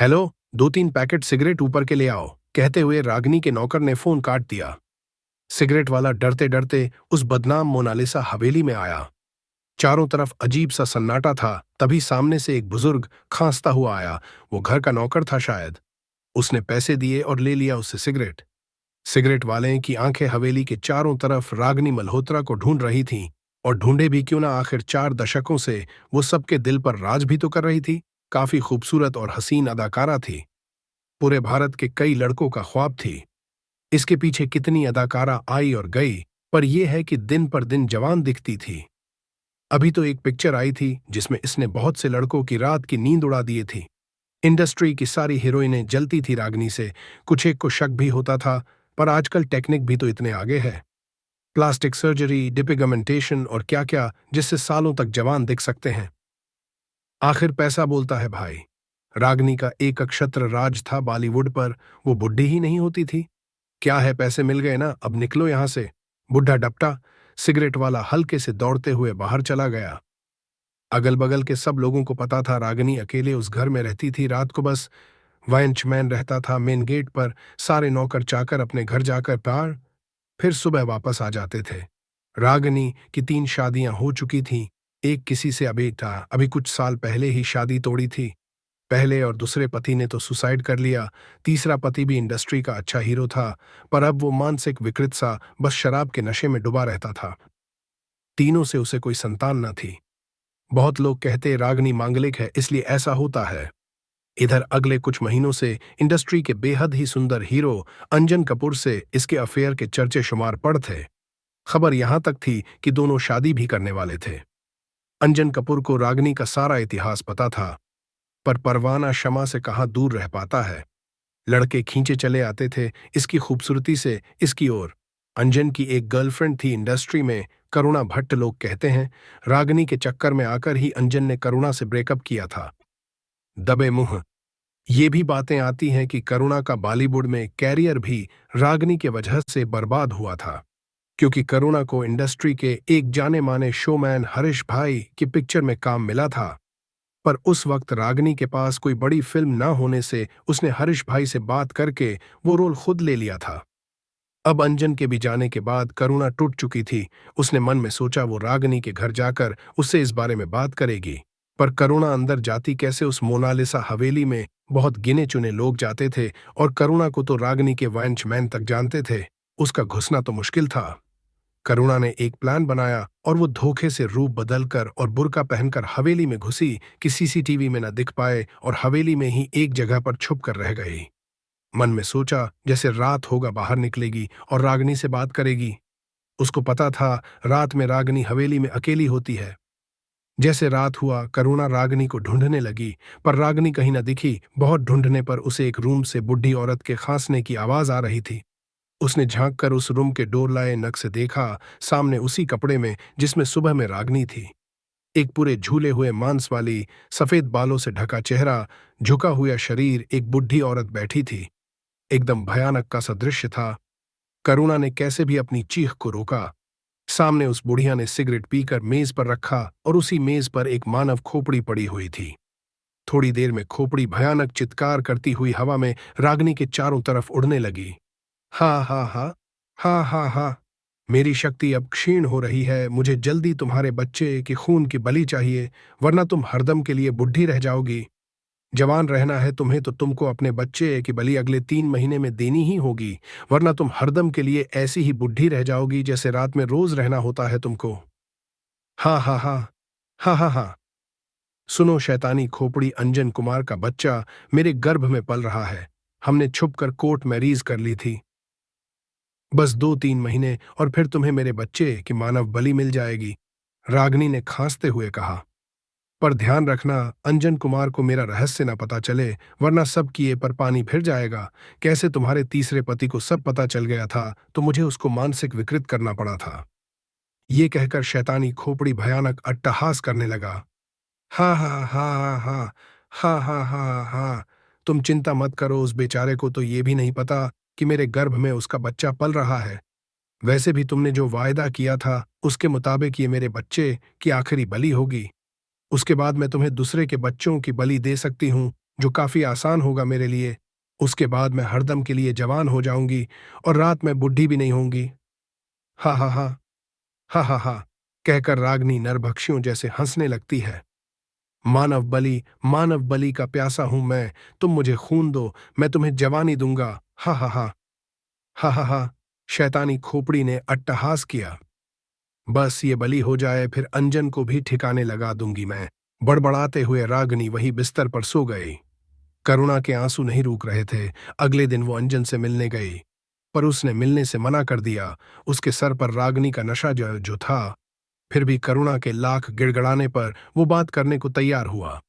Hello, 2-3 packet cigarette ऊपर के ले आओ, कहते हुए रागिनी के नौकर ने फोन काट दिया। सिगरेट वाला डरते डरते उस बदनाम मोनालिसा हवेली में आया। चारों तरफ अजीब सा सन्नाटा था। तभी सामने से एक बुजुर्ग खांसता हुआ आया। वो घर का नौकर था शायद। उसने पैसे दिए और ले लिया उससे सिगरेट। सिगरेट वाले की आंखें हवेली के चारों तरफ रागिनी मल्होत्रा को ढूंढ रही थीं। और ढूंढे भी क्यों ना, आखिर 4 दशकों से वो सबके दिल पर राज भी तो कर रही थी। काफी खूबसूरत और हसीन अदाकारा थी। पूरे भारत के कई लड़कों का ख्वाब थी। इसके पीछे कितनी अदाकारा आई और गई, पर यह है कि दिन पर दिन जवान दिखती थी। अभी तो एक पिक्चर आई थी जिसमें इसने बहुत से लड़कों की रात की नींद उड़ा दिए थी। इंडस्ट्री की सारी हीरोइनें जलती थी रागिनी से। कुछ एक को शक भी होता था, पर आजकल टेक्निक भी तो इतने आगे है। प्लास्टिक सर्जरी, डिपिगमेंटेशन और क्या क्या, जिससे सालों तक जवान दिख सकते हैं। आखिर पैसा बोलता है भाई। रागिनी का एक अक्षत्र राज था बॉलीवुड पर। वो बुढ़ी ही नहीं होती थी। क्या है, पैसे मिल गए ना, अब निकलो यहां से। बुढ़ा डपटा। सिगरेट वाला हल्के से दौड़ते हुए बाहर चला गया। अगल बगल के सब लोगों को पता था रागिनी अकेले उस घर में रहती थी। रात को बस वॉचमैन रहता था मेन गेट पर। सारे नौकर चाकर अपने घर जाकर प्यार, फिर सुबह वापस आ जाते थे। रागिनी की 3 शादियां हो चुकी थीं। एक किसी से अभी था, अभी कुछ साल पहले ही शादी तोड़ी थी। पहले और दूसरे पति ने तो सुसाइड कर लिया। तीसरा पति भी इंडस्ट्री का अच्छा हीरो था, पर अब वो मानसिक विकृत सा बस शराब के नशे में डूबा रहता था। तीनों से उसे कोई संतान न थी। बहुत लोग कहते रागिनी मांगलिक है, इसलिए ऐसा होता है। इधर अगले कुछ महीनों से इंडस्ट्री के बेहद ही सुंदर हीरो अंजन कपूर से इसके अफेयर के चर्चे शुमार पड़ थे। खबर यहां तक थी कि दोनों शादी भी करने वाले थे। अंजन कपूर को रागिनी का सारा इतिहास पता था, पर परवाना शमा से कहाँ दूर रह पाता है। लड़के खींचे चले आते थे इसकी खूबसूरती से इसकी ओर। अंजन की एक गर्लफ्रेंड थी इंडस्ट्री में, करुणा भट्ट लोग कहते हैं। रागिनी के चक्कर में आकर ही अंजन ने करुणा से ब्रेकअप किया था। दबे मुंह। ये भी बातें आती हैं कि करुणा का बॉलीवुड में कैरियर भी रागिनी के वजह से बर्बाद हुआ था, क्योंकि करुणा को इंडस्ट्री के एक जाने माने शोमैन हरीश भाई की पिक्चर में काम मिला था। पर उस वक्त रागिनी के पास कोई बड़ी फिल्म न होने से उसने हरीश भाई से बात करके वो रोल खुद ले लिया था। अब अंजन के भी जाने के बाद करुणा टूट चुकी थी। उसने मन में सोचा वो रागिनी के घर जाकर उससे इस बारे में बात करेगी। पर करुणा अंदर जाती कैसे? उस मोनालिसा हवेली में बहुत गिने चुने लोग जाते थे, और करुणा को तो रागिनी के वॉचमैन तक जानते थे। उसका घुसना तो मुश्किल था। करुणा ने एक प्लान बनाया और वो धोखे से रूप बदलकर और बुर्का पहनकर हवेली में घुसी कि सीसीटीवी में न दिख पाए, और हवेली में ही एक जगह पर छुप कर रह गई। मन में सोचा जैसे रात होगा बाहर निकलेगी और रागिनी से बात करेगी। उसको पता था रात में रागिनी हवेली में अकेली होती है। जैसे रात हुआ करुणा रागिनी को ढूंढने लगी, पर रागिनी कहीं न दिखी। बहुत ढूंढने पर उसे एक रूम से बुढ़ी औरत के खांसने की आवाज आ रही थी। उसने झांक कर उस रूम के डोर लाए नग से देखा। सामने उसी कपड़े में जिसमें सुबह में रागिनी थी, एक पूरे झूले हुए मांस वाली, सफेद बालों से ढका चेहरा, झुका हुआ शरीर, एक बुढ़ी औरत बैठी थी। एकदम भयानक का सा दृश्य था। करुणा ने कैसे भी अपनी चीख को रोका। सामने उस बुढ़िया ने सिगरेट पीकर मेज पर रखा, और उसी मेज पर एक मानव खोपड़ी पड़ी हुई थी। थोड़ी देर में खोपड़ी भयानक चित्कार करती हुई हवा में रागिनी के चारों तरफ उड़ने लगी। हा हा हा, हा हा हा, मेरी शक्ति अब क्षीण हो रही है। मुझे जल्दी तुम्हारे बच्चे के खून की बलि चाहिए, वरना तुम हरदम के लिए बुढ़ी रह जाओगी। जवान रहना है तुम्हें तो तुमको अपने बच्चे की बलि अगले 3 महीने में देनी ही होगी, वरना तुम हरदम के लिए ऐसी ही बुढ़ी रह जाओगी जैसे रात में रोज रहना होता है तुमको। हा हा हा, हा हा हा, सुनो शैतानी खोपड़ी, अंजन कुमार का बच्चा मेरे गर्भ में पल रहा है। हमने छुपकर कोर्ट मैरिज कर ली थी। बस 2-3 महीने और फिर तुम्हें मेरे बच्चे की मानव बलि मिल जाएगी, रागिनी ने खांसते हुए कहा। पर ध्यान रखना अंजन कुमार को मेरा रहस्य न पता चले, वरना सब किए पर पानी फिर जाएगा। कैसे तुम्हारे तीसरे पति को सब पता चल गया था तो मुझे उसको मानसिक विकृत करना पड़ा था। ये कहकर शैतानी खोपड़ी भयानक अट्टहास करने लगा। हा हा हा हा हा, हा हा हा हा, तुम चिंता मत करो, उस बेचारे को तो ये भी नहीं पता कि मेरे गर्भ में उसका बच्चा पल रहा है। वैसे भी तुमने जो वायदा किया था उसके मुताबिक ये मेरे बच्चे की आखिरी बलि होगी। उसके बाद मैं तुम्हें दूसरे के बच्चों की बलि दे सकती हूँ। जो काफी आसान होगा मेरे लिए। उसके बाद मैं हरदम के लिए जवान हो जाऊंगी और रात में बुढ़ी भी नहीं होंगी। हा हा हा, हा हा हा, कहकर रागनी नरभक्षियों जैसे हंसने लगती है। मानव बलि का प्यासा हूं मैं। तुम मुझे खून दो, मैं तुम्हें जवानी दूंगा। हा हा हा, हा हा हा, शैतानी खोपड़ी ने अट्टहास किया। बस ये बलि हो जाए, फिर अंजन को भी ठिकाने लगा दूंगी मैं। बड़बड़ाते हुए रागनी वही बिस्तर पर सो गई। करुणा के आंसू नहीं रुक रहे थे। अगले दिन वो अंजन से मिलने गई, पर उसने मिलने से मना कर दिया। उसके सर पर रागनी का नशा जो था, फिर भी करुणा के लाख गिड़गड़ाने पर वो बात करने को तैयार हुआ।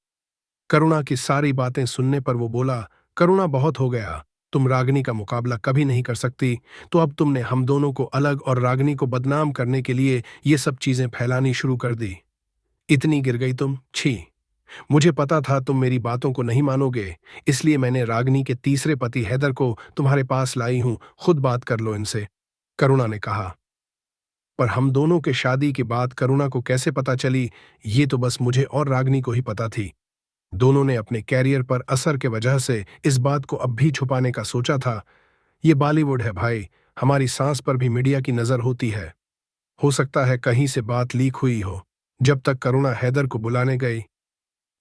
करुणा की सारी बातें सुनने पर वो बोला, करुणा बहुत हो गया। तुम रागनी का मुकाबला कभी नहीं कर सकती, तो अब तुमने हम दोनों को अलग और रागनी को बदनाम करने के लिए ये सब चीजें फैलानी शुरू कर दी। इतनी गिर गई तुम, छी। मुझे पता था तुम मेरी बातों को नहीं मानोगे, इसलिए मैंने रागनी के तीसरे पति हैदर को तुम्हारे पास लाई हूं। खुद बात कर लो इनसे, करुणा ने कहा। पर हम दोनों के शादी की बात करुणा को कैसे पता चली, ये तो बस मुझे और रागनी को ही पता थी। दोनों ने अपने कैरियर पर असर के वजह से इस बात को अब भी छुपाने का सोचा था। ये बॉलीवुड है भाई, हमारी सांस पर भी मीडिया की नजर होती है। हो सकता है कहीं से बात लीक हुई हो। जब तक करुणा हैदर को बुलाने गई,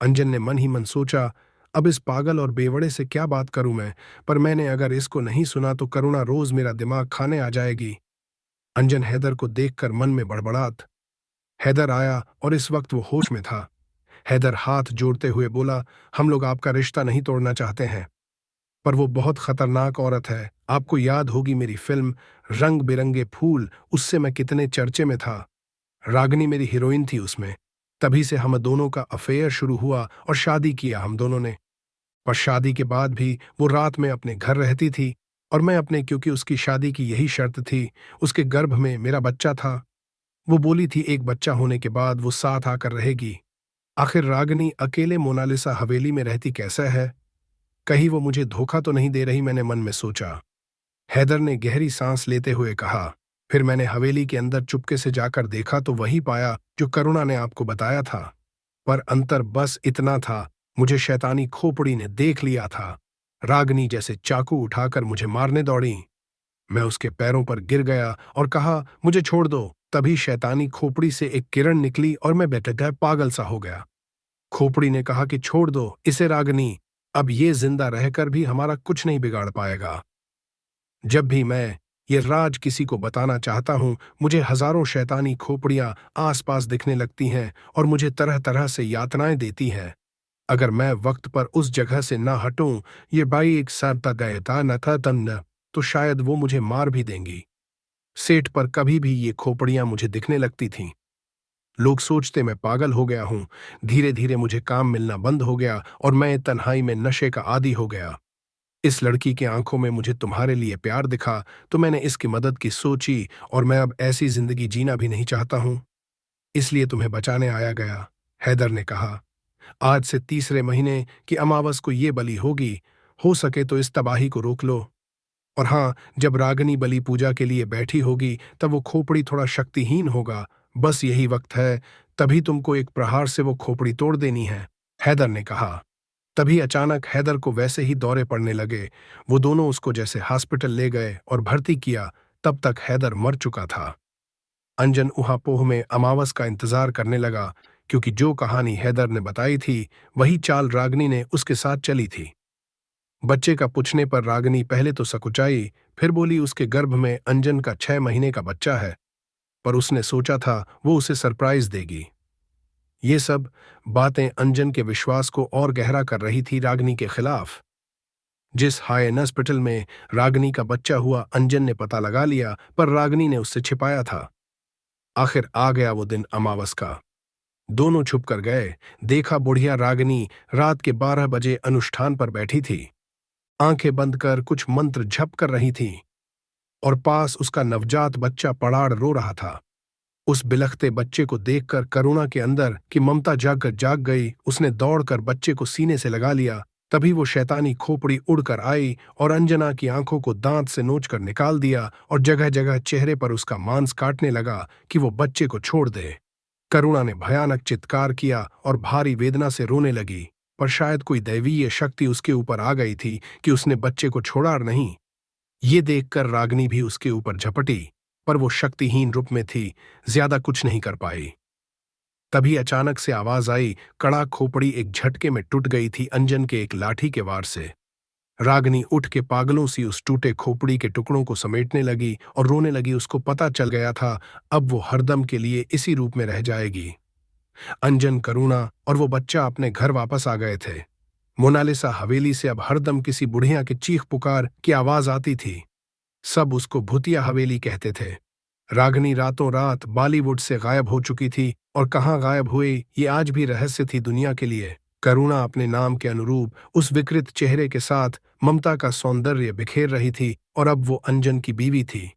अंजन ने मन ही मन सोचा, अब इस पागल और बेवड़े से क्या बात करूं मैं। पर मैंने अगर इसको नहीं सुना तो करुणा रोज मेरा दिमाग खाने आ जाएगी। अंजन हैदर को देखकर मन में बड़बड़ात। हैदर आया और इस वक्त वो होश में था। हैदर हाथ जोड़ते हुए बोला, हम लोग आपका रिश्ता नहीं तोड़ना चाहते हैं, पर वो बहुत खतरनाक औरत है। आपको याद होगी मेरी फिल्म रंग बिरंगे फूल, उससे मैं कितने चर्चे में था। रागनी मेरी हीरोइन थी उसमें। तभी से हम दोनों का अफेयर शुरू हुआ और शादी किया हम दोनों ने। पर शादी के बाद भी वो रात में अपने घर रहती थी और मैं अपने, क्योंकि उसकी शादी की यही शर्त थी। उसके गर्भ में मेरा बच्चा था। वो बोली थी एक बच्चा होने के बाद वो साथ आकर रहेगी। आखिर रागनी अकेले मोनालिसा हवेली में रहती कैसा है? कहीं वो मुझे धोखा तो नहीं दे रही, मैंने मन में सोचा। हैदर ने गहरी सांस लेते हुए कहा। फिर मैंने हवेली के अंदर चुपके से जाकर देखा तो वही पाया जो करुणा ने आपको बताया था। पर अंतर बस इतना था, मुझे शैतानी खोपड़ी ने देख लिया था। रागनी जैसे चाकू उठाकर मुझे मारने दौड़ी। मैं उसके पैरों पर गिर गया और कहा, मुझे छोड़ दो। तभी शैतानी खोपड़ी से एक किरण निकली और मैं बेटटा पागल सा हो गया। खोपड़ी ने कहा कि छोड़ दो इसे रागनी, अब ये जिंदा रहकर भी हमारा कुछ नहीं बिगाड़ पाएगा। जब भी मैं ये राज किसी को बताना चाहता हूं, मुझे हजारों शैतानी खोपड़ियां आसपास दिखने लगती हैं और मुझे तरह तरह से यातनाएं देती हैं। अगर मैं वक्त पर उस जगह से ना हटूं, ये बाई एक सरता गयता न था तन्न, तो शायद वो मुझे मार भी देंगी। सेठ पर कभी भी ये खोपड़ियां मुझे दिखने लगती थीं। लोग सोचते मैं पागल हो गया हूं। धीरे धीरे मुझे काम मिलना बंद हो गया और मैं तन्हाई में नशे का आदी हो गया। इस लड़की की आंखों में मुझे तुम्हारे लिए प्यार दिखा तो मैंने इसकी मदद की सोची, और मैं अब ऐसी जिंदगी जीना भी नहीं चाहता हूं, इसलिए तुम्हें बचाने आया गया। हैदर ने कहा, आज से तीसरे महीने की अमावस को ये बलि होगी। हो सके तो इस तबाही को रोक लो। और हाँ, जब रागनी बलि पूजा के लिए बैठी होगी तब वो खोपड़ी थोड़ा शक्तिहीन होगा। बस यही वक्त है, तभी तुमको एक प्रहार से वो खोपड़ी तोड़ देनी है, हैदर ने कहा। तभी अचानक हैदर को वैसे ही दौरे पड़ने लगे। वो दोनों उसको जैसे हॉस्पिटल ले गए और भर्ती किया। तब तक हैदर मर चुका था। अंजन ऊहापोह में अमावस का इंतजार करने लगा, क्योंकि जो कहानी हैदर ने बताई थी वही चाल रागनी ने उसके साथ चली थी। बच्चे का पूछने पर रागनी पहले तो सकुचाई, फिर बोली उसके गर्भ में अंजन का 6 महीने का बच्चा है, पर उसने सोचा था वो उसे सरप्राइज देगी। ये सब बातें अंजन के विश्वास को और गहरा कर रही थी रागनी के खिलाफ। जिस हाई हॉस्पिटल में रागनी का बच्चा हुआ अंजन ने पता लगा लिया, पर रागनी ने उससे छिपाया था। आखिर आ गया वो दिन अमावस का। दोनों छुप कर गए। देखा बुढ़िया रागनी रात के 12 बजे अनुष्ठान पर बैठी थी। आंखें बंद कर कुछ मंत्र झप कर रही थी और पास उसका नवजात बच्चा पड़ाड़ रो रहा था। उस बिलखते बच्चे को देखकर करुणा के अंदर की ममता जाग गई। उसने दौड़कर बच्चे को सीने से लगा लिया। तभी वो शैतानी खोपड़ी उड़कर आई और अंजना की आंखों को दांत से नोचकर निकाल दिया और जगह जगह चेहरे पर उसका मांस काटने लगा कि वो बच्चे को छोड़ दे। करुणा ने भयानक चित्कार किया और भारी वेदना से रोने लगी, पर शायद कोई दैवीय शक्ति उसके ऊपर आ गई थी कि उसने बच्चे को छोड़ा और नहीं। ये देखकर रागिनी भी उसके ऊपर झपटी, पर वो शक्तिहीन रूप में थी, ज्यादा कुछ नहीं कर पाई। तभी अचानक से आवाज आई, कड़ा खोपड़ी एक झटके में टूट गई थी अंजन के एक लाठी के वार से। रागिनी उठ के पागलों सी उस टूटे खोपड़ी के टुकड़ों को समेटने लगी और रोने लगी। उसको पता चल गया था अब वो हरदम के लिए इसी रूप में रह जाएगी। अंजन, करुणा और वो बच्चा अपने घर वापस आ गए थे। मोनालिसा हवेली से अब हरदम किसी बुढ़िया के चीख पुकार की आवाज आती थी। सब उसको भूतिया हवेली कहते थे। रागिनी रातों रात बॉलीवुड से गायब हो चुकी थी और कहाँ गायब हुई ये आज भी रहस्य थी दुनिया के लिए। करुणा अपने नाम के अनुरूप उस विकृत चेहरे के साथ ममता का सौंदर्य बिखेर रही थी और अब वो अंजन की बीवी थी।